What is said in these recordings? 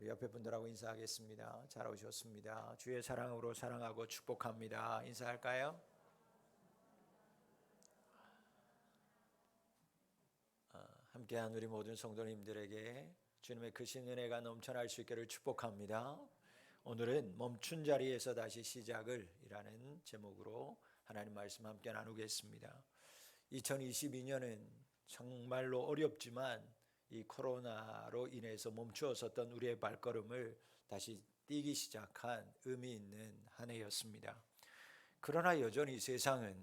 우리 옆에 분들하고 인사하겠습니다. 잘 오셨습니다. 주의 사랑으로 사랑하고 축복합니다. 인사할까요? 함께한 우리 모든 성도님들에게 주님의 크신 은혜가 넘쳐날 수 있기를 축복합니다. 오늘은 멈춘 자리에서 다시 시작을 이라는 제목으로 하나님 말씀 함께 나누겠습니다. 2022년은 정말로 어렵지만 이 코로나로 인해서 멈추었었던 우리의 발걸음을 다시 뛰기 시작한 의미 있는 한 해였습니다. 그러나 여전히 세상은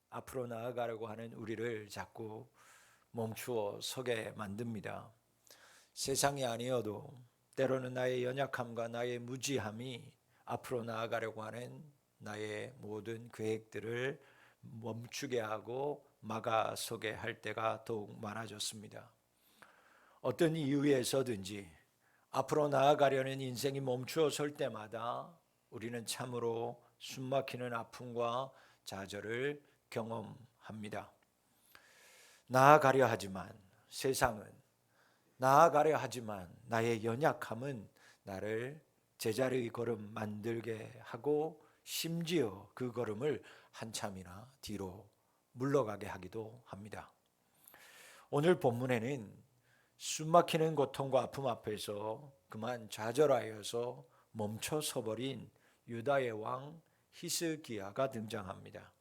앞으로 나아가려고 하는 우리를 자꾸 멈추어 서게 만듭니다. 세상이 아니어도 때로는 나의 연약함과 나의 무지함이 앞으로 나아가려고 하는 나의 모든 계획들을 멈추게 하고 막아서게 할 때가 더욱 많아졌습니다. 어떤 이유에서든지 앞으로 나아가려는 인생이 멈추어 설 때마다 우리는 참으로 숨막히는 아픔과 좌절을 경험합니다. 나아가려 하지만 세상은, 나아가려 하지만 나의 연약함은 나를 제자리의 걸음 만들게 하고 심지어 그 걸음을 한참이나 뒤로 물러가게 하기도 합니다. 오늘 본문에는 숨막히는 고통과 아픔 앞에서 그만 좌절하여서 멈춰 서버린 유다의 왕 히스기야가 등장합니다.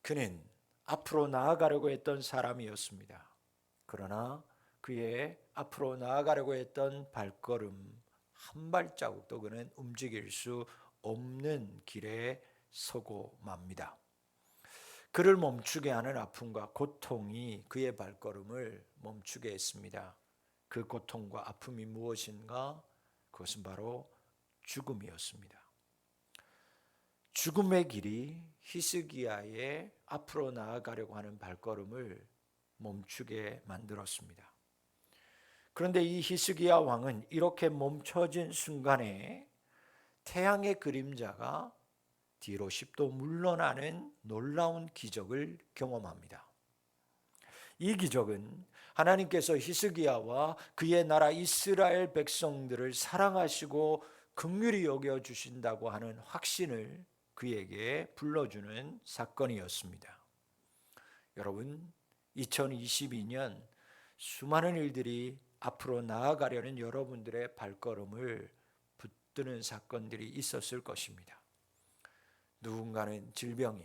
그는 앞으로 나아가려고 했던 사람이었습니다. 그러나 그의 앞으로 나아가려고 했던 발걸음 한 발자국도 그는 움직일 수 없는 길에 서고 맙니다. 그를 멈추게 하는 아픔과 고통이 그의 발걸음을 멈추게 했습니다. 그 고통과 아픔이 무엇인가? 그것은 바로 죽음이었습니다. 죽음의 길이 히스기야의 앞으로 나아가려고 하는 발걸음을 멈추게 만들었습니다. 그런데 이 히스기야 왕은 이렇게 멈춰진 순간에 태양의 그림자가 뒤로 10도 물러나는 놀라운 기적을 경험합니다. 이 기적은 하나님께서 히스기야와 그의 나라 이스라엘 백성들을 사랑하시고 긍휼히 여겨주신다고 하는 확신을 그에게 불러주는 사건이었습니다. 여러분, 2022년 수많은 일들이 앞으로 나아가려는 여러분들의 발걸음을 붙드는 사건들이 있었을 것입니다. 누군가는 질병이,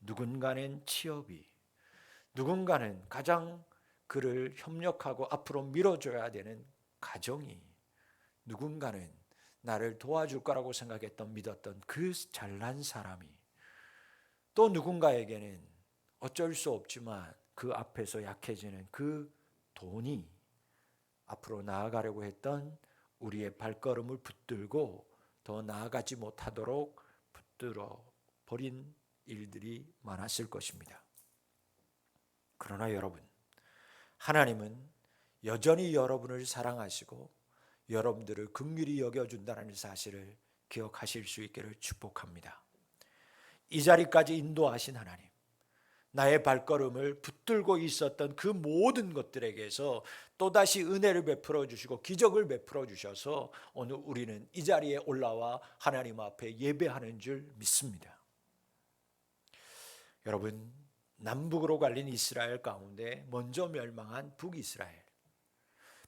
누군가는 취업이, 누군가는 가장 그를 협력하고 앞으로 밀어줘야 되는 가정이, 누군가는 나를 도와줄 거라고 생각했던 믿었던 그 잘난 사람이, 또 누군가에게는 어쩔 수 없지만 그 앞에서 약해지는 그 돈이 앞으로 나아가려고 했던 우리의 발걸음을 붙들고 더 나아가지 못하도록 붙들어 버린 일들이 많았을 것입니다. 그러나 여러분, 하나님은 여전히 여러분을 사랑하시고 여러분들을 긍휼히 여겨준다는 사실을 기억하실 수 있기를 축복합니다. 이 자리까지 인도하신 하나님, 나의 발걸음을 붙들고 있었던 그 모든 것들에게서 또다시 은혜를 베풀어 주시고 기적을 베풀어 주셔서 오늘 우리는 이 자리에 올라와 하나님 앞에 예배하는 줄 믿습니다. 여러분, 남북으로 갈린 이스라엘 가운데 먼저 멸망한 북이스라엘,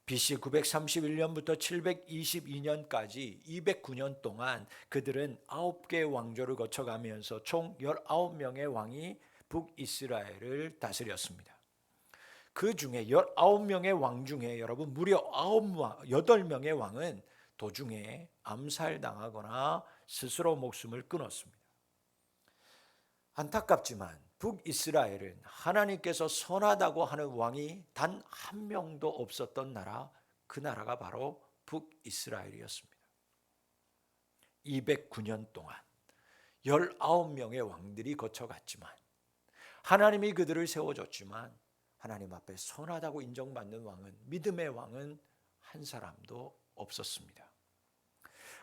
BC 931년부터 722년까지 209년 동안 그들은 9개의 왕조를 거쳐가면서 총 19명의 왕이 북이스라엘을 다스렸습니다. 그 중에 19명의 왕 중에 여러분 무려 8명의 왕은 도중에 암살당하거나 스스로 목숨을 끊었습니다. 안타깝지만 북이스라엘은 하나님께서 선하다고 하는 왕이 단 한 명도 없었던 나라, 그 나라가 바로 북이스라엘이었습니다. 209년 동안 19명의 왕들이 거쳐갔지만 하나님이 그들을 세워줬지만 하나님 앞에 선하다고 인정받는 왕은, 믿음의 왕은 한 사람도 없었습니다.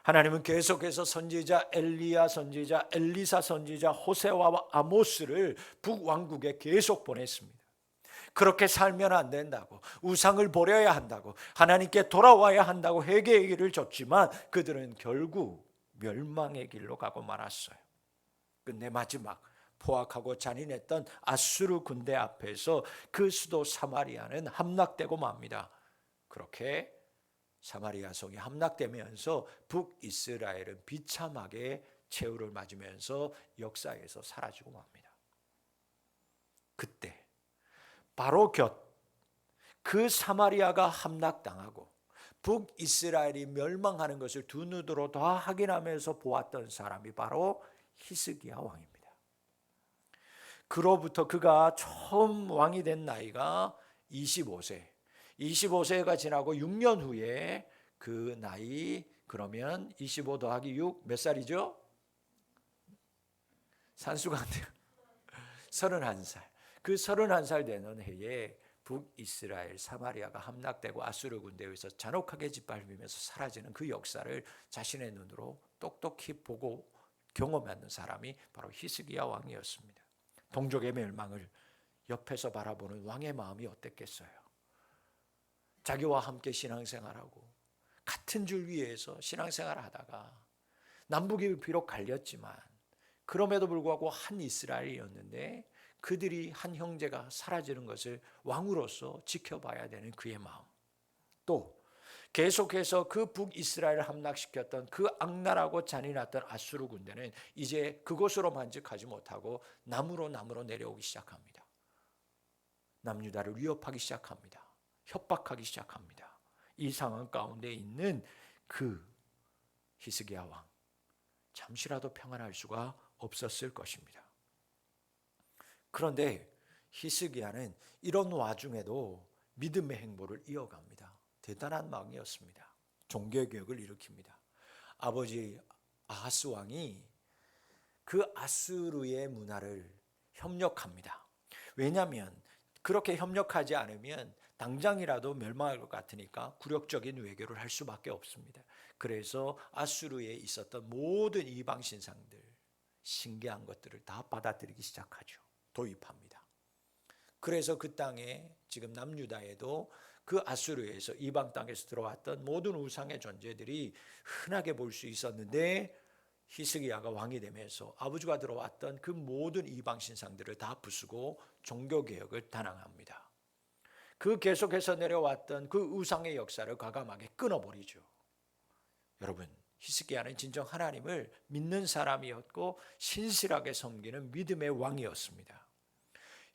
하나님은 계속해서 선지자 엘리야 선지자, 엘리사 선지자, 호세와 아모스를 북왕국에 계속 보냈습니다. 그렇게 살면 안 된다고, 우상을 버려야 한다고, 하나님께 돌아와야 한다고 회개의 길을 줬지만 그들은 결국 멸망의 길로 가고 말았어요. 끝내 마지막 포악하고 잔인했던 아수르 군대 앞에서 그 수도 사마리아는 함락되고 맙니다. 그렇게 사마리아 성이 함락되면서 북이스라엘은 비참하게 최후를 맞으면서 역사에서 사라지고 맙니다. 그때 바로 그 사마리아가 함락당하고 북이스라엘이 멸망하는 것을 두 눈으로 다 확인하면서 보았던 사람이 바로 히스기야 왕입니다. 그로부터 그가 처음 왕이 된 나이가 25세. 25세가 지나고 6년 후에 그 나이, 그러면 25 더하기 6 몇 살이죠? 산수가 안 돼요. 31살. 그 31살 되는 해에 북이스라엘 사마리아가 함락되고 아수르 군대에서 잔혹하게 짓밟히면서 사라지는 그 역사를 자신의 눈으로 똑똑히 보고 경험하는 사람이 바로 히스기야 왕이었습니다. 동족의 멸망을 옆에서 바라보는 왕의 마음이 어땠겠어요? 자기와 함께 신앙생활하고 같은 줄 위에서 신앙생활을 하다가 남북이 비록 갈렸지만 그럼에도 불구하고 한 이스라엘이었는데 그들이 한 형제가 사라지는 것을 왕으로서 지켜봐야 되는 그의 마음, 또 계속해서 그 북이스라엘을 함락시켰던 그 악랄하고 잔인했던 아수르 군대는 이제 그곳으로 만족하지 못하고 남으로 내려오기 시작합니다. 남유다를 위협하기 시작합니다. 협박하기 시작합니다. 이 상황 가운데 있는 그 히스기야 왕, 잠시라도 평안할 수가 없었을 것입니다. 그런데 히스기야는 이런 와중에도 믿음의 행보를 이어갑니다. 대단한 왕이었습니다. 종교개혁을 일으킵니다. 아버지 아하스 왕이 그 아수르의 문화를 협력합니다. 왜냐하면 그렇게 협력하지 않으면 당장이라도 멸망할 것 같으니까 굴욕적인 외교를 할 수밖에 없습니다. 그래서 아수르에 있었던 모든 이방 신상들, 신기한 것들을 다 받아들이기 시작하죠. 도입합니다. 그래서 그 땅에 지금 남유다에도 그 아수르에서 이방 땅에서 들어왔던 모든 우상의 존재들이 흔하게 볼 수 있었는데 히스기야가 왕이 되면서 아버지가 들어왔던 그 모든 이방 신상들을 다 부수고 종교개혁을 단행합니다. 그 계속해서 내려왔던 그 우상의 역사를 과감하게 끊어버리죠. 여러분, 히스기야는 진정 하나님을 믿는 사람이었고 신실하게 섬기는 믿음의 왕이었습니다.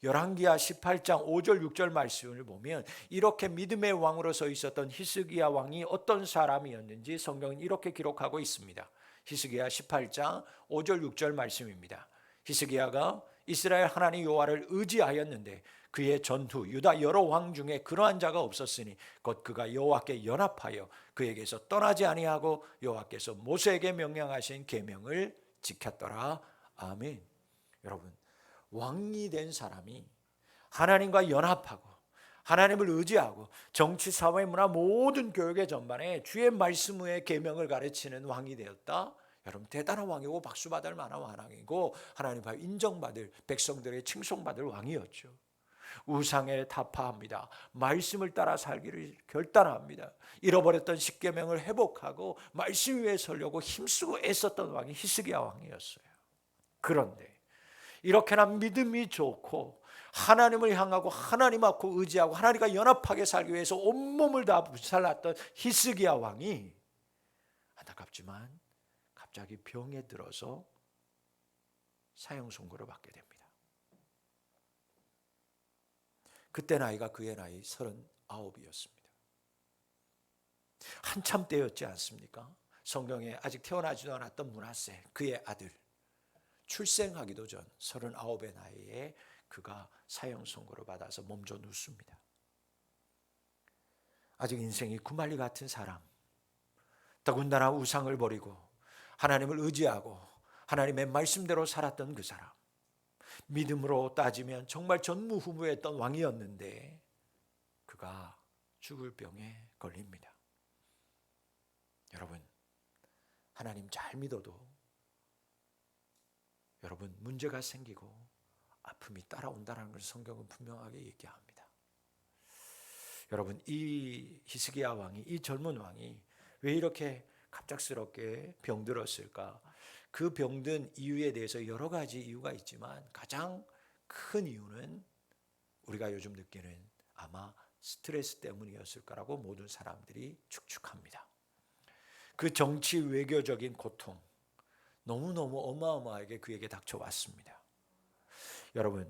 열왕기하 18장 5절 6절 말씀을 보면 이렇게 믿음의 왕으로 서 있었던 히스기야 왕이 어떤 사람이었는지 성경은 이렇게 기록하고 있습니다. 히스기야 18장 5절 6절 말씀입니다. 히스기야가 이스라엘 하나님 여호와를 의지하였는데 그의 전후 유다 여러 왕 중에 그러한 자가 없었으니 곧 그가 여호와께 연합하여 그에게서 떠나지 아니하고 여호와께서 모세에게 명령하신 계명을 지켰더라. 아멘. 여러분, 왕이 된 사람이 하나님과 연합하고 하나님을 의지하고 정치, 사회, 문화 모든 교육의 전반에 주의 말씀 후에 계명을 가르치는 왕이 되었다. 여러분, 대단한 왕이고 박수받을 만한 왕이고 하나님 앞에 인정받을, 백성들의 칭송받을 왕이었죠. 우상에 타파합니다. 말씀을 따라 살기를 결단합니다. 잃어버렸던 십계명을 회복하고 말씀 위에 서려고 힘쓰고 애썼던 왕이 히스기야 왕이었어요. 그런데 이렇게나 믿음이 좋고 하나님을 향하고 하나님 앞고 의지하고 하나님과 연합하게 살기 위해서 온몸을 다 불살랐던 히스기야 왕이 안타깝지만 갑자기 병에 들어서 사형 선고를 받게 됩니다. 그때 나이가 그의 나이 39이었습니다. 한참 때였지 않습니까? 성경에 아직 태어나지도 않았던 므낫세, 그의 아들, 출생하기도 전 39의 나이에 그가 사형 선고를 받아서 몸져 눕습니다. 아직 인생이 구말리 같은 사람, 더군다나 우상을 버리고 하나님을 의지하고 하나님의 말씀대로 살았던 그 사람, 믿음으로 따지면 정말 전무후무했던 왕이었는데 그가 죽을 병에 걸립니다. 여러분, 하나님 잘 믿어도 여러분 문제가 생기고 아픔이 따라온다는 것을 성경은 분명하게 얘기합니다. 여러분, 이 히스기야 왕이, 이 젊은 왕이 왜 이렇게 갑작스럽게 병들었을까? 그 병든 이유에 대해서 여러 가지 이유가 있지만 가장 큰 이유는 우리가 요즘 느끼는 아마 스트레스 때문이었을 거라고 모든 사람들이 축축합니다. 그 정치 외교적인 고통, 너무너무 어마어마하게 그에게 닥쳐왔습니다. 여러분,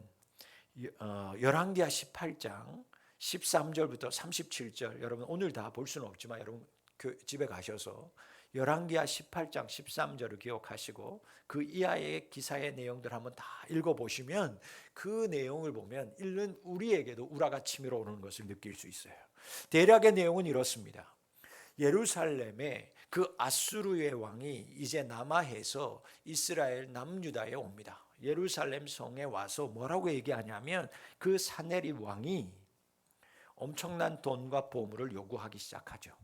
열왕기하 18장 13절부터 37절, 여러분 오늘 다 볼 수는 없지만 여러분 집에 가셔서 열왕기하 18장 13절을 기억하시고 그 이하의 기사의 내용들 한번 다 읽어보시면 그 내용을 보면 읽는 우리에게도 우라가 치밀어 오르는 것을 느낄 수 있어요. 대략의 내용은 이렇습니다. 예루살렘에 그 아수르의 왕이 이제 남하해서 이스라엘 남유다에 옵니다. 예루살렘 성에 와서 뭐라고 얘기하냐면 그 사네립 왕이 엄청난 돈과 보물을 요구하기 시작하죠.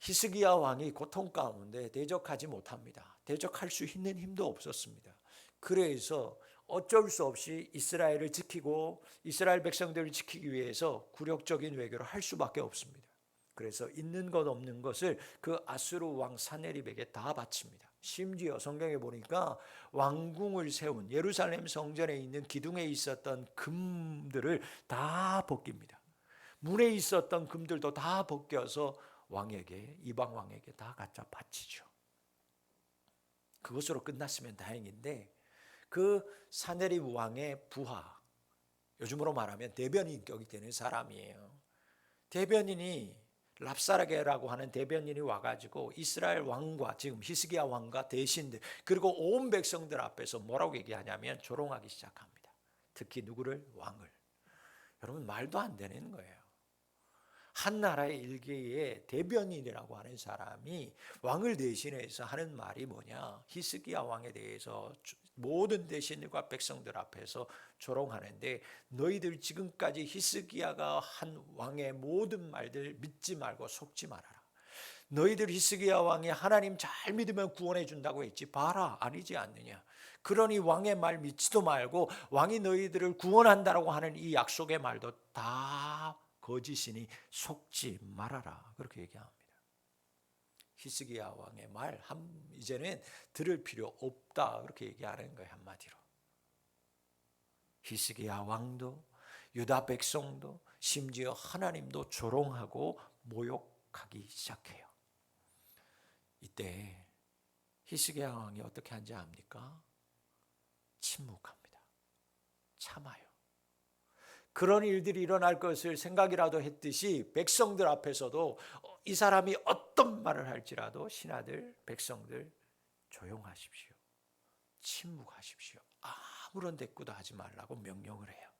히스기야 왕이 고통 가운데 대적하지 못합니다. 대적할 수 있는 힘도 없었습니다. 그래서 어쩔 수 없이 이스라엘을 지키고 이스라엘 백성들을 지키기 위해서 굴욕적인 외교를 할 수밖에 없습니다. 그래서 있는 것 없는 것을 그 아수르 왕 사네립에게 다 바칩니다. 심지어 성경에 보니까 왕궁을 세운 예루살렘 성전에 있는 기둥에 있었던 금들을 다 벗깁니다. 문에 있었던 금들도 다 벗겨서 왕에게, 이방 왕에게 다 갖다 바치죠. 그것으로 끝났으면 다행인데 그 사네립 왕의 부하, 요즘으로 말하면 대변인격이 되는 사람이에요. 대변인이 랍사르게라고 하는 대변인이 와가지고 이스라엘 왕과 지금 히스기야 왕과 대신들 그리고 온 백성들 앞에서 뭐라고 얘기하냐면 조롱하기 시작합니다. 특히 누구를? 왕을. 여러분 말도 안 되는 거예요. 한 나라의 일개의 대변인이라고 하는 사람이 왕을 대신해서 하는 말이 뭐냐? 히스기야 왕에 대해서 모든 대신들과 백성들 앞에서 조롱하는데 너희들 지금까지 히스기야가 한 왕의 모든 말들 믿지 말고 속지 말아라. 너희들 히스기야 왕이 하나님 잘 믿으면 구원해 준다고 했지. 봐라, 아니지 않느냐. 그러니 왕의 말 믿지도 말고 왕이 너희들을 구원한다라고 하는 이 약속의 말도 다 거짓이니 속지 말아라. 그렇게 얘기합니다. 히스기야 왕의 말 이제는 들을 필요 없다. 그렇게 얘기하는 거예요. 한마디로. 히스기야 왕도 유다 백성도 심지어 하나님도 조롱하고 모욕하기 시작해요. 이때 히스기야 왕이 어떻게 하는지 압니까? 침묵합니다. 참아요. 그런 일들이 일어날 것을 생각이라도 했듯이 백성들 앞에서도 이 사람이 어떤 말을 할지라도 신하들, 백성들 조용하십시오. 침묵하십시오. 아무런 대꾸도 하지 말라고 명령을 해요.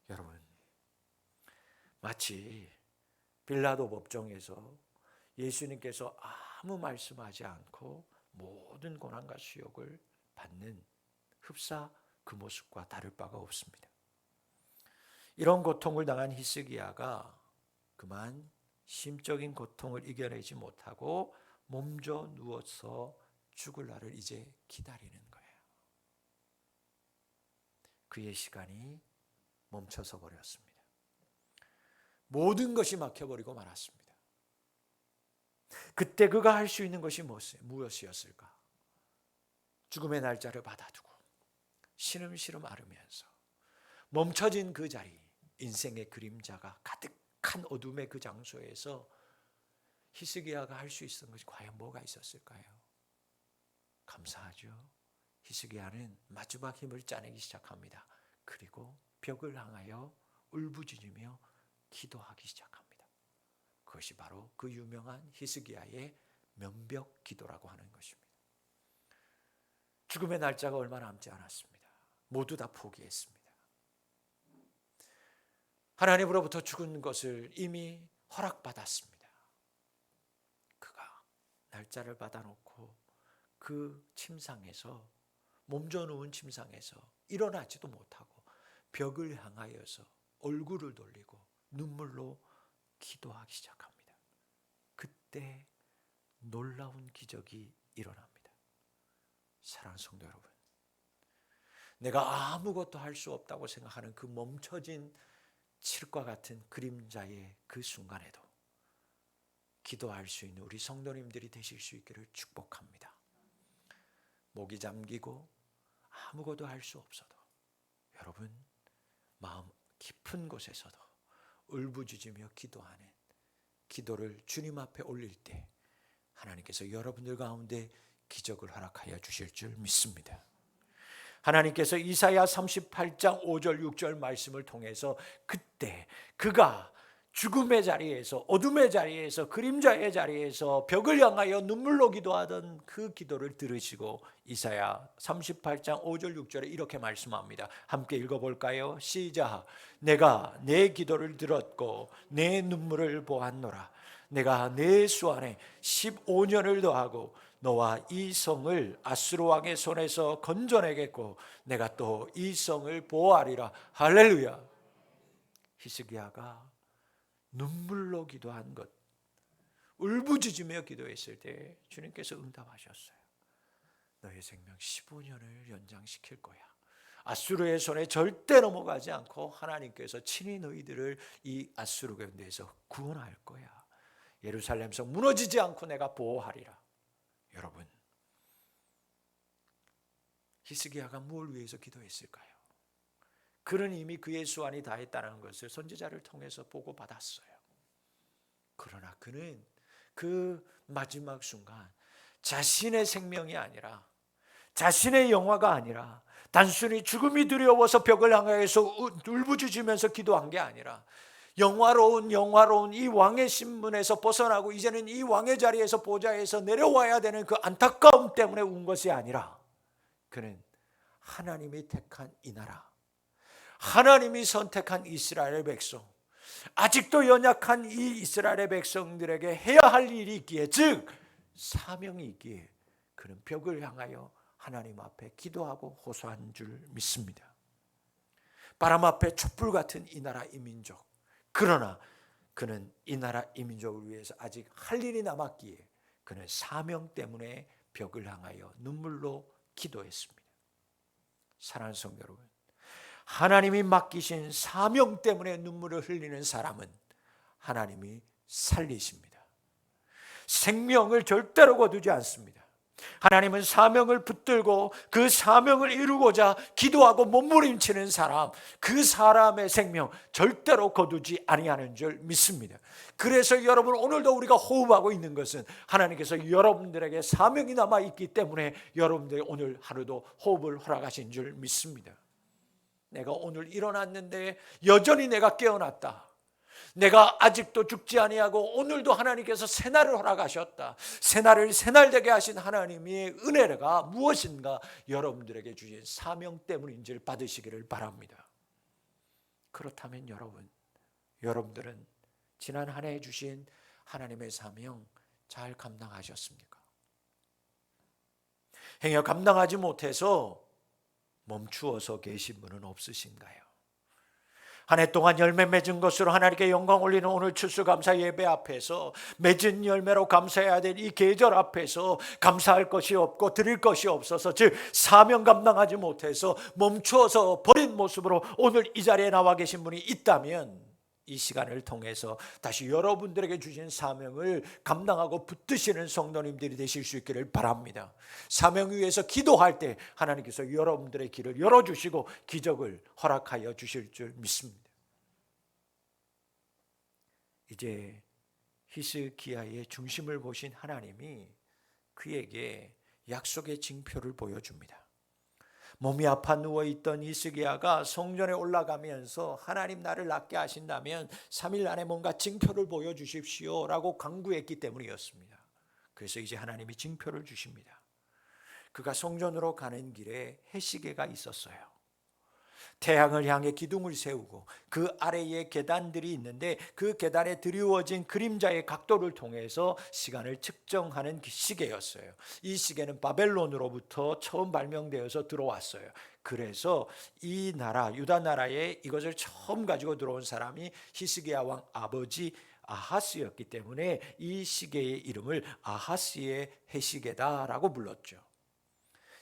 여러분, 마치 빌라도 법정에서 예수님께서 아무 말씀하지 않고 모든 고난과 수욕을 받는 흡사 그 모습과 다를 바가 없습니다. 이런 고통을 당한 히스기야가 그만 심적인 고통을 이겨내지 못하고 몸져 누워서 죽을 날을 이제 기다리는 거예요. 그의 시간이 멈춰서 버렸습니다. 모든 것이 막혀버리고 말았습니다. 그때 그가 할 수 있는 것이 무엇이었을까? 죽음의 날짜를 받아두고 신음신음 앓으면서 멈춰진 그 자리, 인생의 그림자가 가득한 어둠의 그 장소에서 히스기야가 할 수 있었던 것이 과연 뭐가 있었을까요? 감사하죠. 히스기야는 마지막 힘을 짜내기 시작합니다. 그리고 벽을 향하여 울부짖으며 기도하기 시작합니다. 그것이 바로 그 유명한 히스기야의 면벽 기도라고 하는 것입니다. 죽음의 날짜가 얼마 남지 않았습니다. 모두 다 포기했습니다. 하나님으로부터 죽은 것을 이미 허락받았습니다. 그가 날짜를 받아놓고 그 침상에서 몸져 누운 침상에서 일어나지도 못하고 벽을 향하여서 얼굴을 돌리고 눈물로 기도하기 시작합니다. 그때 놀라운 기적이 일어납니다. 사랑하는 성도 여러분, 내가 아무것도 할 수 없다고 생각하는 그 멈춰진 칠과 같은 그림자의 그 순간에도 기도할 수 있는 우리 성도님들이 되실 수 있기를 축복합니다. 목이 잠기고 아무것도 할 수 없어도 여러분 마음 깊은 곳에서도 울부짖으며 기도하는 기도를 주님 앞에 올릴 때 하나님께서 여러분들 가운데 기적을 허락하여 주실 줄 믿습니다. 하나님께서 이사야 38장 5절 6절 말씀을 통해서 그때 그가 죽음의 자리에서 어둠의 자리에서 그림자의 자리에서 벽을 향하여 눈물로 기도하던 그 기도를 들으시고 이사야 38장 5절 6절에 이렇게 말씀합니다. 함께 읽어볼까요? 시작. 내가 내 기도를 들었고 내 눈물을 보았노라. 내가 내 수 안에 15년을 더하고 너와 이 성을 아수르 왕의 손에서 건져내겠고 내가 또 이 성을 보호하리라. 할렐루야. 히스기야가 눈물로 기도한 것, 울부짖으며 기도했을 때 주님께서 응답하셨어요. 너의 생명 15년을 연장시킬 거야. 아수르의 손에 절대 넘어가지 않고 하나님께서 친히 너희들을 이 아수르 가운데에서 구원할 거야. 예루살렘 성 무너지지 않고 내가 보호하리라. 여러분, 히스기야가 무엇을 위해서 기도했을까요? 그는 이미 그의 수완이 다했다는 것을 선지자를 통해서 보고받았어요. 그러나 그는 그 마지막 순간 자신의 생명이 아니라 자신의 영화가 아니라 단순히 죽음이 두려워서 벽을 향해서 울부짖으면서 기도한 게 아니라 영화로운 이 왕의 신분에서 벗어나고 이제는 이 왕의 자리에서 보좌에서 내려와야 되는 그 안타까움 때문에 운 것이 아니라 그는 하나님이 택한 이 나라, 하나님이 선택한 이스라엘의 백성, 아직도 연약한 이 이스라엘의 백성들에게 해야 할 일이 있기에, 즉 사명이 있기에 그는 벽을 향하여 하나님 앞에 기도하고 호소한 줄 믿습니다. 바람 앞에 촛불 같은 이 나라 이 민족, 그러나 그는 이 나라 이 민족을 위해서 아직 할 일이 남았기에 그는 사명 때문에 벽을 향하여 눈물로 기도했습니다. 사랑하는 성도 여러분, 하나님이 맡기신 사명 때문에 눈물을 흘리는 사람은 하나님이 살리십니다. 생명을 절대로 거두지 않습니다. 하나님은 사명을 붙들고 그 사명을 이루고자 기도하고 몸부림치는 사람, 그 사람의 생명 절대로 거두지 아니하는 줄 믿습니다. 그래서 여러분, 오늘도 우리가 호흡하고 있는 것은 하나님께서 여러분들에게 사명이 남아있기 때문에 여러분들이 오늘 하루도 호흡을 허락하신 줄 믿습니다. 내가 오늘 일어났는데 여전히 내가 깨어났다. 내가 아직도 죽지 아니하고 오늘도 하나님께서 새날을 허락하셨다. 새날을 새날되게 하신 하나님의 은혜가 무엇인가 여러분들에게 주신 사명 때문인지를 받으시기를 바랍니다. 그렇다면 여러분들은 지난 한 해 주신 하나님의 사명 잘 감당하셨습니까? 행여 감당하지 못해서 멈추어서 계신 분은 없으신가요? 한 해 동안 열매 맺은 것으로 하나님께 영광 올리는 오늘 추수감사 예배 앞에서 맺은 열매로 감사해야 될 이 계절 앞에서 감사할 것이 없고 드릴 것이 없어서, 즉 사명 감당하지 못해서 멈추어서 버린 모습으로 오늘 이 자리에 나와 계신 분이 있다면 이 시간을 통해서 다시 여러분들에게 주신 사명을 감당하고 붙드시는 성도님들이 되실 수 있기를 바랍니다. 사명 위에서 기도할 때 하나님께서 여러분들의 길을 열어주시고 기적을 허락하여 주실 줄 믿습니다. 이제 히스기야의 중심을 보신 하나님이 그에게 약속의 징표를 보여줍니다. 몸이 아파 누워있던 히스기야가 성전에 올라가면서 하나님 나를 낫게 하신다면 3일 안에 뭔가 징표를 보여주십시오 라고 간구했기 때문이었습니다. 그래서 이제 하나님이 징표를 주십니다. 그가 성전으로 가는 길에 해시계가 있었어요. 태양을 향해 기둥을 세우고 그 아래에 계단들이 있는데 그 계단에 드리워진 그림자의 각도를 통해서 시간을 측정하는 시계였어요. 이 시계는 바벨론으로부터 처음 발명되어서 들어왔어요. 그래서 이 나라 유다 나라에 이것을 처음 가지고 들어온 사람이 히스기야 왕 아버지 아하스였기 때문에 이 시계의 이름을 아하스의 해시계다라고 불렀죠.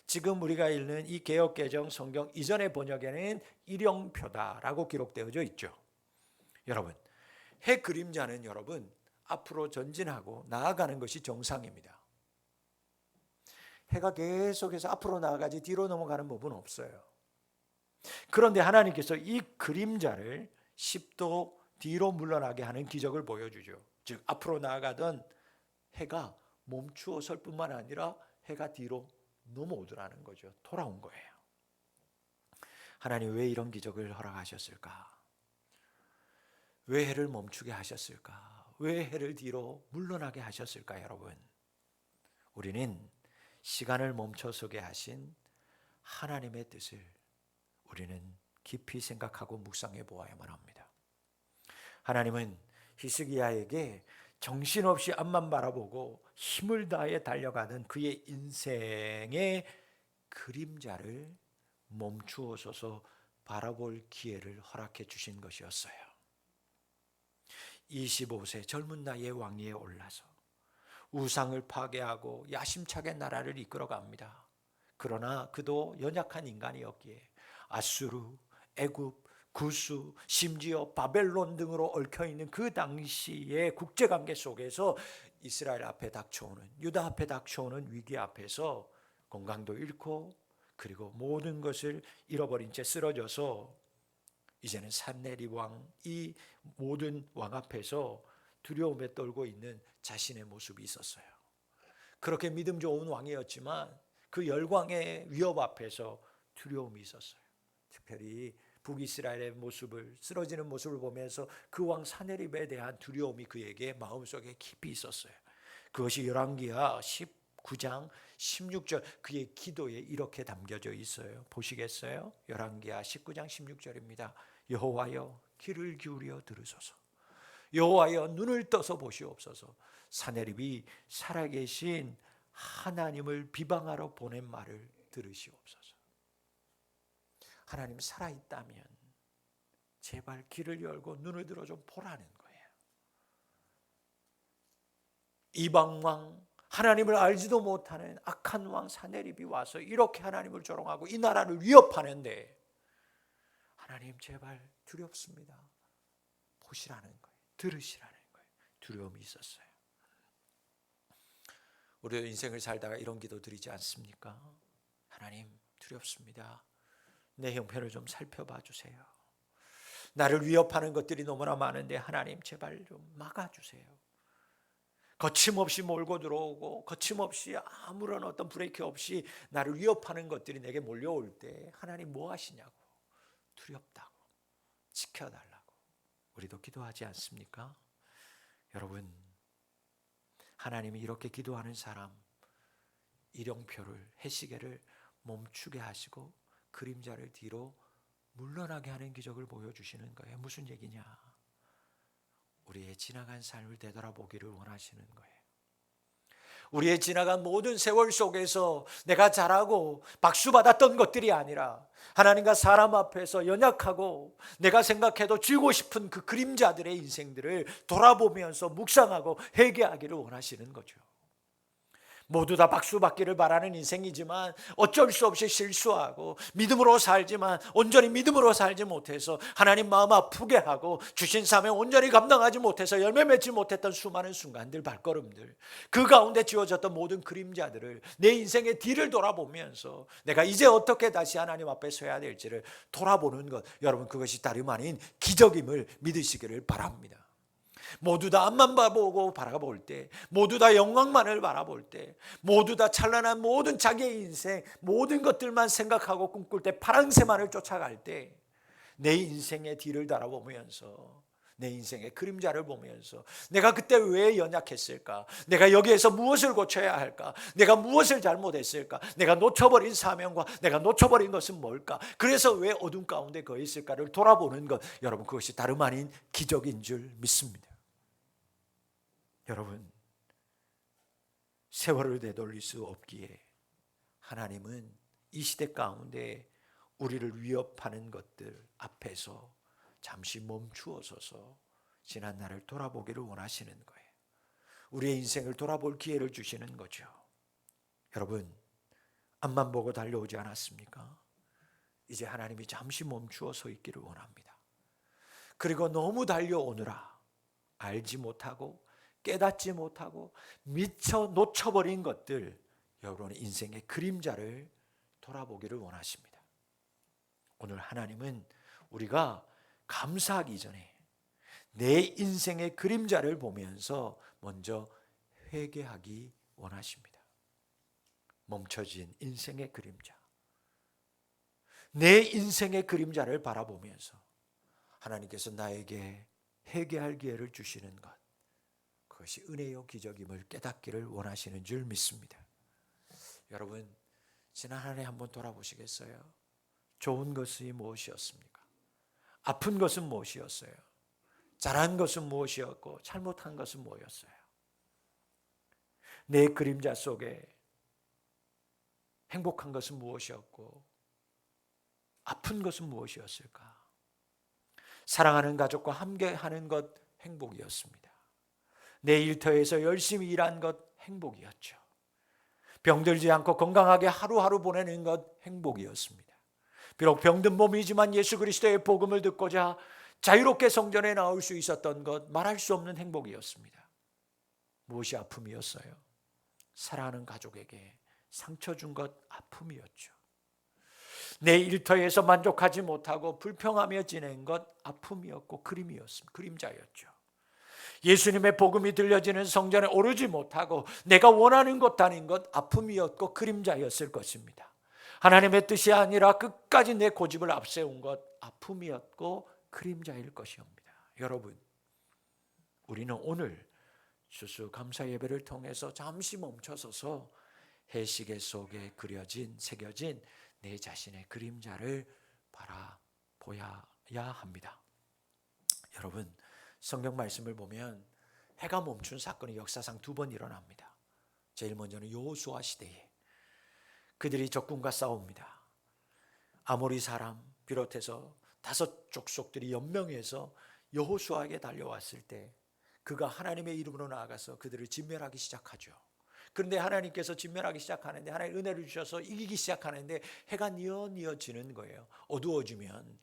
지금 우리가 읽는 이 개역개정 성경 이전의 번역에는 일영표다라고 기록되어져 있죠. 여러분, 해 그림자는 여러분 앞으로 전진하고 나아가는 것이 정상입니다. 해가 계속해서 앞으로 나아가지 뒤로 넘어가는 법은 없어요. 그런데 하나님께서 이 그림자를 10도 뒤로 물러나게 하는 기적을 보여주죠. 즉 앞으로 나아가던 해가 멈추어 설 뿐만 아니라 해가 뒤로 넘어오더라는 거죠. 돌아온 거예요. 하나님 왜 이런 기적을 허락하셨을까? 왜 해를 멈추게 하셨을까? 왜 해를 뒤로 물러나게 하셨을까? 여러분, 우리는 시간을 멈춰서게 하신 하나님의 뜻을 우리는 깊이 생각하고 묵상해 보아야만 합니다. 하나님은 히스기야에게 정신없이 앞만 바라보고 힘을 다해 달려가는 그의 인생의 그림자를 멈추어서서 바라볼 기회를 허락해 주신 것이었어요. 25세 젊은 나이에 왕위에 올라서 우상을 파괴하고 야심차게 나라를 이끌어갑니다. 그러나 그도 연약한 인간이었기에 아수르, 애굽, 구스, 심지어 바벨론 등으로 얽혀있는 그 당시의 국제관계 속에서 이스라엘 앞에 닥쳐오는, 유다 앞에 닥쳐오는 위기 앞에서 건강도 잃고 그리고 모든 것을 잃어버린 채 쓰러져서 이제는 산헤립 왕, 이 모든 왕 앞에서 두려움에 떨고 있는 자신의 모습이 있었어요. 그렇게 믿음 좋은 왕이었지만 그 열광의 위협 앞에서 두려움이 있었어요. 특별히 북이스라엘의 모습을, 쓰러지는 모습을 보면서 그 왕 산헤립에 대한 두려움이 그에게 마음속에 깊이 있었어요. 그것이 열왕기하 19장 16절 그의 기도에 이렇게 담겨져 있어요. 보시겠어요? 열왕기하 19장 16절입니다. 여호와여 귀를 기울여 들으소서. 여호와여 눈을 떠서 보시옵소서. 산헤립이 살아계신 하나님을 비방하러 보낸 말을 들으시옵소서. 하나님 살아있다면 제발 귀를 열고 눈을 들어 좀 보라는 거예요. 이방왕, 하나님을 알지도 못하는 악한 왕 산헤립이 와서 이렇게 하나님을 조롱하고 이 나라를 위협하는데 하나님 제발 두렵습니다. 보시라는 거예요. 들으시라는 거예요. 두려움이 있었어요. 우리도 인생을 살다가 이런 기도 드리지 않습니까? 하나님 두렵습니다. 내 형편을 좀 살펴봐 주세요. 나를 위협하는 것들이 너무나 많은데 하나님 제발 좀 막아주세요. 거침없이 몰고 들어오고 거침없이 아무런 어떤 브레이크 없이 나를 위협하는 것들이 내게 몰려올 때 하나님 뭐 하시냐고, 두렵다고, 지켜달라고 우리도 기도하지 않습니까? 여러분, 하나님이 이렇게 기도하는 사람 일용표를, 해시계를 멈추게 하시고 그림자를 뒤로 물러나게 하는 기적을 보여주시는 거예요. 무슨 얘기냐? 우리의 지나간 삶을 되돌아보기를 원하시는 거예요. 우리의 지나간 모든 세월 속에서 내가 잘하고 박수받았던 것들이 아니라 하나님과 사람 앞에서 연약하고 내가 생각해도 쥐고 싶은 그 그림자들의 인생들을 돌아보면서 묵상하고 회개하기를 원하시는 거죠. 모두 다 박수받기를 바라는 인생이지만 어쩔 수 없이 실수하고 믿음으로 살지만 온전히 믿음으로 살지 못해서 하나님 마음 아프게 하고 주신 사명 온전히 감당하지 못해서 열매 맺지 못했던 수많은 순간들, 발걸음들, 그 가운데 지워졌던 모든 그림자들을 내 인생의 뒤를 돌아보면서 내가 이제 어떻게 다시 하나님 앞에 서야 될지를 돌아보는 것, 여러분 그것이 다름 아닌 기적임을 믿으시기를 바랍니다. 모두 다 앞만 바라보고 바라볼 때, 모두 다 영광만을 바라볼 때, 모두 다 찬란한 모든 자기의 인생, 모든 것들만 생각하고 꿈꿀 때, 파랑새만을 쫓아갈 때 내 인생의 뒤를 돌아보면서, 내 인생의 그림자를 보면서 내가 그때 왜 연약했을까? 내가 여기에서 무엇을 고쳐야 할까? 내가 무엇을 잘못했을까? 내가 놓쳐버린 사명과 내가 놓쳐버린 것은 뭘까? 그래서 왜 어둠 가운데 거해 있을까를 돌아보는 것, 여러분 그것이 다름 아닌 기적인 줄 믿습니다. 여러분, 세월을 되돌릴 수 없기에 하나님은 이 시대 가운데 우리를 위협하는 것들 앞에서 잠시 멈추어서서 지난 날을 돌아보기를 원하시는 거예요. 우리의 인생을 돌아볼 기회를 주시는 거죠. 여러분, 앞만 보고 달려오지 않았습니까? 이제 하나님이 잠시 멈추어 서 있기를 원합니다. 그리고 너무 달려오느라 알지 못하고 깨닫지 못하고 미처 놓쳐버린 것들, 여러분의 인생의 그림자를 돌아보기를 원하십니다. 오늘 하나님은 우리가 감사하기 전에 내 인생의 그림자를 보면서 먼저 회개하기 원하십니다. 멈춰진 인생의 그림자, 내 인생의 그림자를 바라보면서 하나님께서 나에게 회개할 기회를 주시는 것, 그것이 은혜요 기적임을 깨닫기를 원하시는 줄 믿습니다. 여러분, 지난 한 해 한번 돌아보시겠어요? 좋은 것이 무엇이었습니까? 아픈 것은 무엇이었어요? 잘한 것은 무엇이었고 잘못한 것은 뭐였어요? 내 그림자 속에 행복한 것은 무엇이었고 아픈 것은 무엇이었을까? 사랑하는 가족과 함께하는 것 행복이었습니다. 내 일터에서 열심히 일한 것 행복이었죠. 병들지 않고 건강하게 하루하루 보내는 것 행복이었습니다. 비록 병든 몸이지만 예수 그리스도의 복음을 듣고자 자유롭게 성전에 나올 수 있었던 것, 말할 수 없는 행복이었습니다. 무엇이 아픔이었어요? 사랑하는 가족에게 상처 준 것 아픔이었죠. 내 일터에서 만족하지 못하고 불평하며 지낸 것 아픔이었고 그림자였죠. 예수님의 복음이 들려지는 성전에 오르지 못하고 내가 원하는 것 다닌 것 아픔이었고 그림자였을 것입니다. 하나님의 뜻이 아니라 끝까지 내 고집을 앞세운 것 아픔이었고 그림자일 것이옵니다. 여러분, 우리는 오늘 추수 감사 예배를 통해서 잠시 멈춰서서 해시계 속에 새겨진 내 자신의 그림자를 바라보아야 합니다. 여러분, 성경 말씀을 보면 해가 멈춘 사건이 역사상 2번 일어납니다. 제일 먼저는 여호수아 시대에 그들이 적군과 싸웁니다. 아모리 사람 비롯해서 5 족속들이 연명해서 여호수아에게 달려왔을 때 그가 하나님의 이름으로 나아가서 그들을 진멸하기 시작하죠. 그런데 하나님께서 진멸하기 시작하는데, 하나님 은혜를 주셔서 이기기 시작하는데 해가 뉘어 지는 거예요. 어두워지면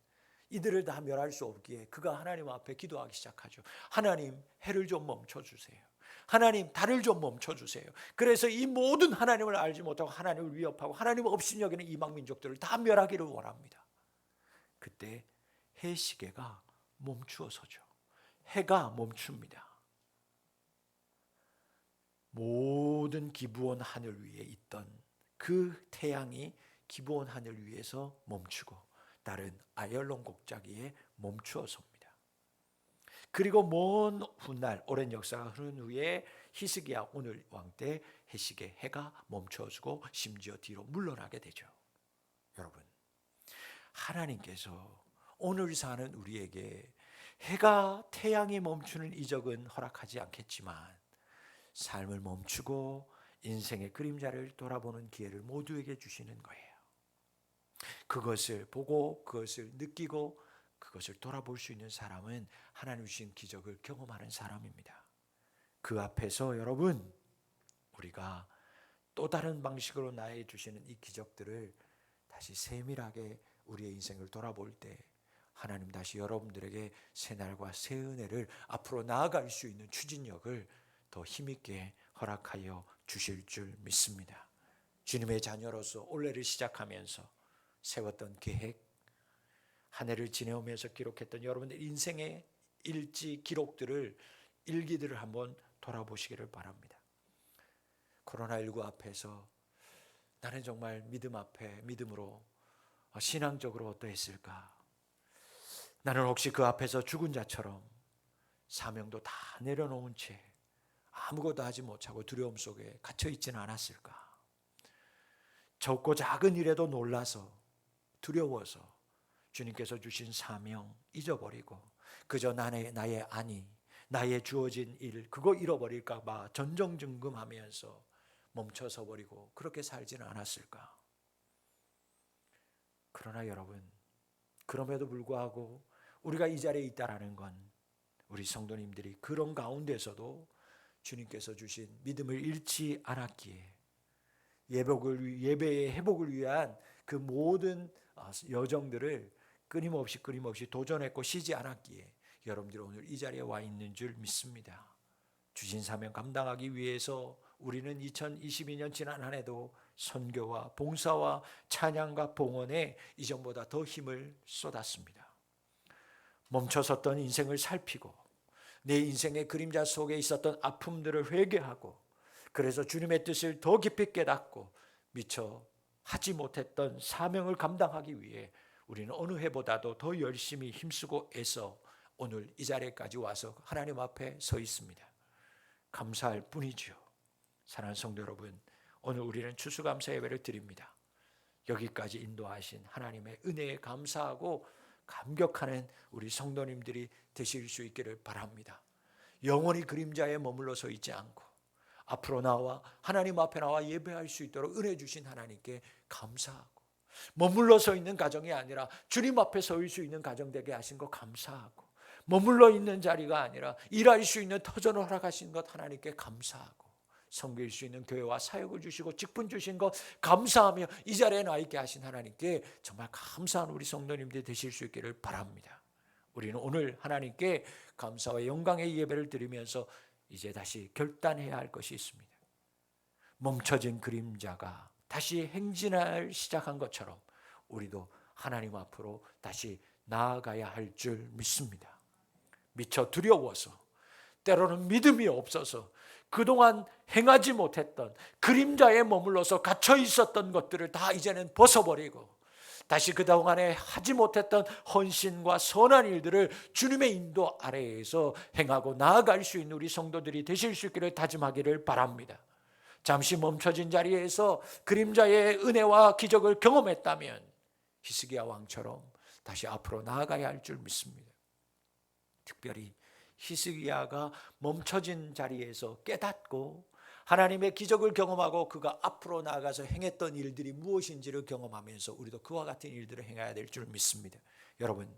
이들을 다 멸할 수 없기에 그가 하나님 앞에 기도하기 시작하죠. 하나님, 해를 좀 멈춰주세요. 하나님, 달을 좀 멈춰주세요. 그래서 이 모든 하나님을 알지 못하고 하나님을 위협하고 하나님을 업신여기는 이방 민족들을 다 멸하기를 원합니다. 그때 해시계가 멈추어서죠. 해가 멈춥니다. 모든 기브온 하늘 위에 있던 그 태양이 기브온 하늘 위에서 멈추고 달은 아열론 곡자기에 멈추어섭니다. 그리고 먼 훗날 오랜 역사가 흐른 후에 히스기야 오늘 왕 때 해시계 해가 멈춰지고 심지어 뒤로 물러나게 되죠. 여러분, 하나님께서 오늘 사는 우리에게 해가 태양이 멈추는 이적은 허락하지 않겠지만 삶을 멈추고 인생의 그림자를 돌아보는 기회를 모두에게 주시는 거예요. 그것을 보고 그것을 느끼고 그것을 돌아볼 수 있는 사람은 하나님 주신 기적을 경험하는 사람입니다. 그 앞에서 여러분, 우리가 또 다른 방식으로 나에 주시는 이 기적들을 다시 세밀하게 우리의 인생을 돌아볼 때 하나님 다시 여러분들에게 새 날과 새 은혜를 앞으로 나아갈 수 있는 추진력을 더 힘있게 허락하여 주실 줄 믿습니다. 주님의 자녀로서 올해를 시작하면서 세웠던 계획, 한 해를 지내오면서 기록했던 여러분들 인생의 일기들을 한번 돌아보시기를 바랍니다. 코로나19 앞에서 나는 정말 믿음으로 신앙적으로 어떠했을까? 나는 혹시 그 앞에서 죽은 자처럼 사명도 다 내려놓은 채 아무것도 하지 못하고 두려움 속에 갇혀 있지는 않았을까? 적고 작은 일에도 놀라서 두려워서 주님께서 주신 사명 잊어버리고 그저 나의 안위, 나의 주어진 일 그거 잃어버릴까 봐 전전긍긍하면서 멈춰서 버리고 그렇게 살지는 않았을까? 그러나 여러분, 그럼에도 불구하고 우리가 이 자리에 있다라는 건 우리 성도님들이 그런 가운데서도 주님께서 주신 믿음을 잃지 않았기에 예배의 회복을 위한 그 모든 여정들을 끊임없이 도전했고 쉬지 않았기에 여러분들이 오늘 이 자리에 와 있는 줄 믿습니다. 주신 사명 감당하기 위해서 우리는 2022년 지난 한 해도 선교와 봉사와 찬양과 봉헌에 이전보다 더 힘을 쏟았습니다. 멈춰섰던 인생을 살피고 내 인생의 그림자 속에 있었던 아픔들을 회개하고, 그래서 주님의 뜻을 더 깊이 깨닫고 미처 하지 못했던 사명을 감당하기 위해 우리는 어느 해보다도 더 열심히 힘쓰고 애써 오늘 이 자리까지 와서 하나님 앞에 서 있습니다. 감사할 뿐이죠. 사랑하는 성도 여러분, 오늘 우리는 추수감사 예배를 드립니다. 여기까지 인도하신 하나님의 은혜에 감사하고 감격하는 우리 성도님들이 되실 수 있기를 바랍니다. 영원히 그림자에 머물러서 있지 않고 앞으로 나와 하나님 앞에 나와 예배할 수 있도록 은혜 주신 하나님께 감사하고, 머물러서 있는 가정이 아니라 주님 앞에 설 수 있는 가정 되게 하신 것 감사하고, 머물러 있는 자리가 아니라 일할 수 있는 터전을 허락하신 것 하나님께 감사하고, 섬길 수 있는 교회와 사역을 주시고 직분 주신 것 감사하며 이 자리에 나 있게 하신 하나님께 정말 감사한 우리 성도님들 되실 수 있기를 바랍니다. 우리는 오늘 하나님께 감사와 영광의 예배를 드리면서 이제 다시 결단해야 할 것이 있습니다. 멈춰진 그림자가 다시 행진을 시작한 것처럼 우리도 하나님 앞으로 다시 나아가야 할 줄 믿습니다. 미처 두려워서, 때로는 믿음이 없어서 그동안 행하지 못했던, 그림자에 머물러서 갇혀 있었던 것들을 다 이제는 벗어버리고 다시 그동안에 하지 못했던 헌신과 선한 일들을 주님의 인도 아래에서 행하고 나아갈 수 있는 우리 성도들이 되실 수 있기를 다짐하기를 바랍니다. 잠시 멈춰진 자리에서 그림자의 은혜와 기적을 경험했다면 히스기야 왕처럼 다시 앞으로 나아가야 할 줄 믿습니다. 특별히 히스기야가 멈춰진 자리에서 깨닫고 하나님의 기적을 경험하고 그가 앞으로 나아가서 행했던 일들이 무엇인지를 경험하면서 우리도 그와 같은 일들을 행해야 될 줄 믿습니다. 여러분,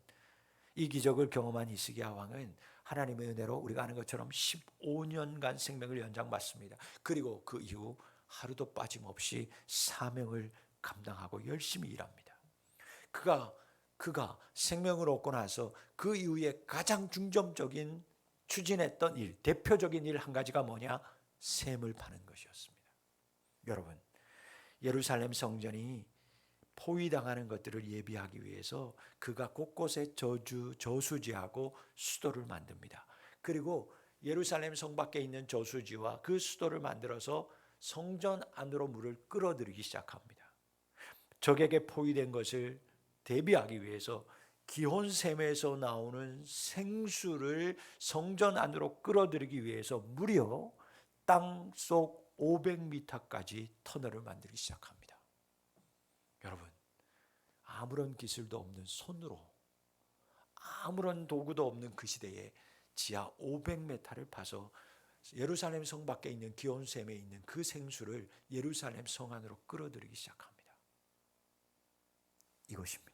이 기적을 경험한 히스기야 왕은 하나님의 은혜로 우리가 아는 것처럼 15년간 생명을 연장받습니다. 그리고 그 이후 하루도 빠짐없이 사명을 감당하고 열심히 일합니다. 그가 생명을 얻고 나서 그 이후에 가장 중점적인 추진했던 일, 대표적인 일 한 가지가 뭐냐? 샘을 파는 것이었습니다. 여러분, 예루살렘 성전이 포위당하는 것들을 예비하기 위해서 그가 곳곳에 저수지하고 수도를 만듭니다. 그리고 예루살렘 성 밖에 있는 저수지와 그 수도를 만들어서 성전 안으로 물을 끌어들이기 시작합니다. 적에게 포위된 것을 대비하기 위해서 기혼샘에서 나오는 생수를 성전 안으로 끌어들이기 위해서 무려 땅속 500m까지 터널을 만들기 시작합니다. 여러분, 아무런 기술도 없는 손으로, 아무런 도구도 없는 그 시대에 지하 500m를 파서 예루살렘 성 밖에 있는 기온샘에 있는 그 생수를 예루살렘 성 안으로 끌어들이기 시작합니다. 이것입니다.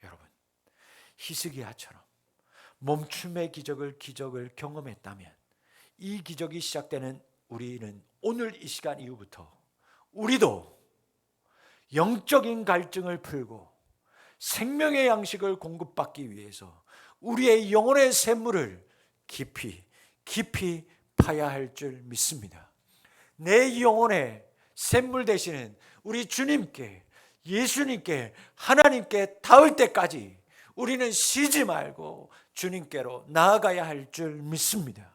여러분, 히스기야처럼 멈춤의 기적을 경험했다면 이 기적이 시작되는 우리는 오늘 이 시간 이후부터 우리도 영적인 갈증을 풀고 생명의 양식을 공급받기 위해서 우리의 영혼의 샘물을 깊이 파야 할 줄 믿습니다. 내 영혼의 샘물 되시는 우리 주님께, 예수님께, 하나님께 닿을 때까지 우리는 쉬지 말고 주님께로 나아가야 할 줄 믿습니다.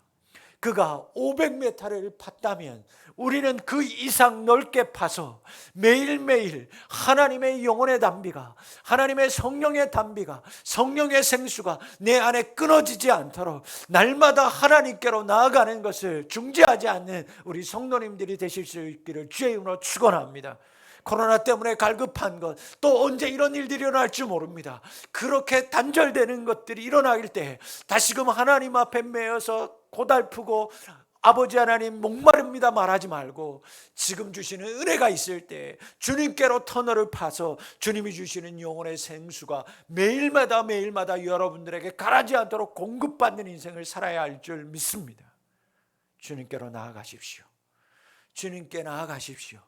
그가 500m를 팠다면 우리는 그 이상 넓게 파서 매일매일 하나님의 영혼의 담비가, 하나님의 성령의 담비가, 성령의 생수가 내 안에 끊어지지 않도록 날마다 하나님께로 나아가는 것을 중지하지 않는 우리 성도님들이 되실 수 있기를 주의 이름으로 축원합니다. 코로나 때문에 갈급한 것, 또 언제 이런 일들이 일어날지 모릅니다. 그렇게 단절되는 것들이 일어날 때 다시금 하나님 앞에 매여서 고달프고 아버지 하나님 목마릅니다 말하지 말고 지금 주시는 은혜가 있을 때 주님께로 터널을 파서 주님이 주시는 영혼의 생수가 매일마다 여러분들에게 가라지 않도록 공급받는 인생을 살아야 할 줄 믿습니다. 주님께로 나아가십시오. 주님께 나아가십시오.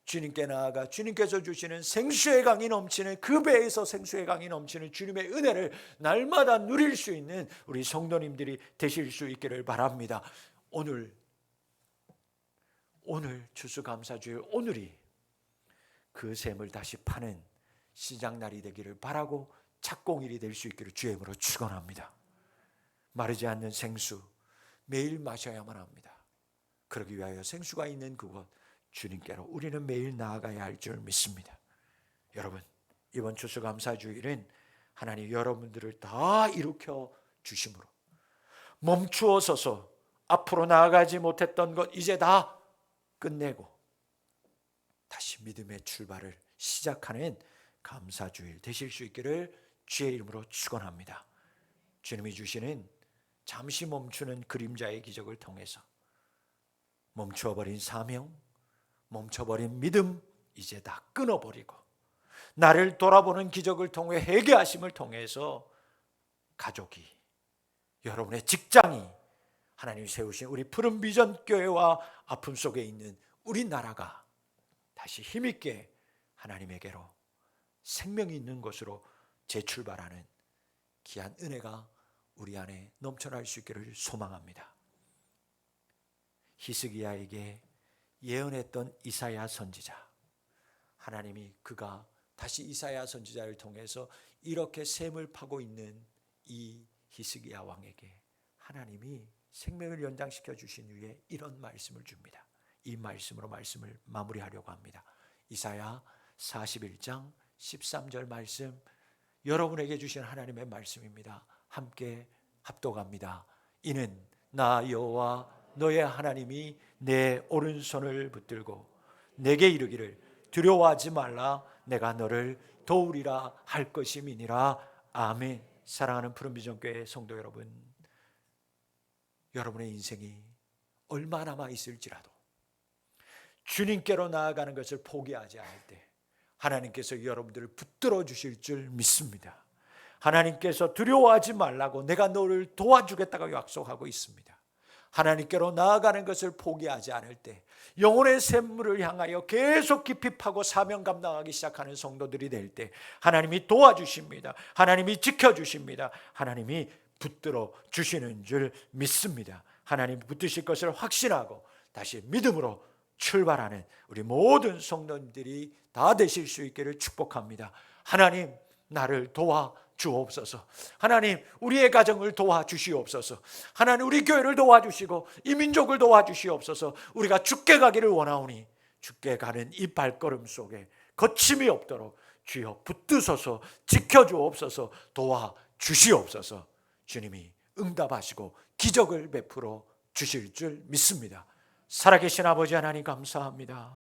주님께 나아가 주님께서 주시는 생수의 강이 넘치는, 그 배에서 생수의 강이 넘치는 주님의 은혜를 날마다 누릴 수 있는 우리 성도님들이 되실 수 있기를 바랍니다. 오늘 추수감사주일 오늘이 그 샘을 다시 파는 시작날이 되기를 바라고 착공일이 될 수 있기를 주의 이름으로 축원합니다. 마르지 않는 생수 매일 마셔야만 합니다. 그러기 위하여 생수가 있는 그곳 주님께로 우리는 매일 나아가야 할 줄 믿습니다. 여러분, 이번 추수감사주일은 하나님 여러분들을 다 일으켜 주심으로 멈추어 서서 앞으로 나아가지 못했던 것 이제 다 끝내고 다시 믿음의 출발을 시작하는 감사주일 되실 수 있기를 주의 이름으로 축원합니다. 주님이 주시는 잠시 멈추는 그림자의 기적을 통해서 멈춰버린 사명, 멈춰버린 믿음 이제 다 끊어버리고 나를 돌아보는 기적을 통해 회개하심을 통해서 가족이, 여러분의 직장이, 하나님이 세우신 우리 푸른 비전 교회와 아픔 속에 있는 우리 나라가 다시 힘있게 하나님에게로 생명이 있는 것으로 재출발하는 귀한 은혜가 우리 안에 넘쳐날 수 있기를 소망합니다. 히스기야에게 예언했던 이사야 선지자, 하나님이 그가 다시 이사야 선지자를 통해서 이렇게 샘을 파고 있는 이 히스기야 왕에게 하나님이 생명을 연장시켜 주신 후에 이런 말씀을 줍니다. 이 말씀으로 말씀을 마무리하려고 합니다. 이사야 41장 13절 말씀, 여러분에게 주신 하나님의 말씀입니다. 함께 합독합니다. 이는 나 여호와 너의 하나님이 내 오른손을 붙들고 내게 이르기를 두려워하지 말라, 내가 너를 도우리라 할 것임이니라. 아멘. 사랑하는 푸른비전교회 성도 여러분, 여러분의 인생이 얼마 남아 있을지라도 주님께로 나아가는 것을 포기하지 않을 때 하나님께서 여러분들을 붙들어 주실 줄 믿습니다. 하나님께서 두려워하지 말라고 내가 너를 도와주겠다고 약속하고 있습니다. 하나님께로 나아가는 것을 포기하지 않을 때 영혼의 샘물을 향하여 계속 깊이 파고 사명 감당하기 시작하는 성도들이 될 때 하나님이 도와주십니다. 하나님이 지켜주십니다. 하나님이 붙들어 주시는 줄 믿습니다. 하나님이 붙드실 것을 확신하고 다시 믿음으로 출발하는 우리 모든 성도님들이 다 되실 수 있기를 축복합니다. 하나님, 나를 도와 주옵소서. 하나님, 우리의 가정을 도와주시옵소서. 하나님, 우리 교회를 도와주시고 이 민족을 도와주시옵소서. 우리가 주께 가기를 원하오니 주께 가는 이 발걸음 속에 거침이 없도록 주여 붙드소서, 지켜주옵소서, 도와주시옵소서. 주님이 응답하시고 기적을 베풀어 주실 줄 믿습니다. 살아계신 아버지 하나님 감사합니다.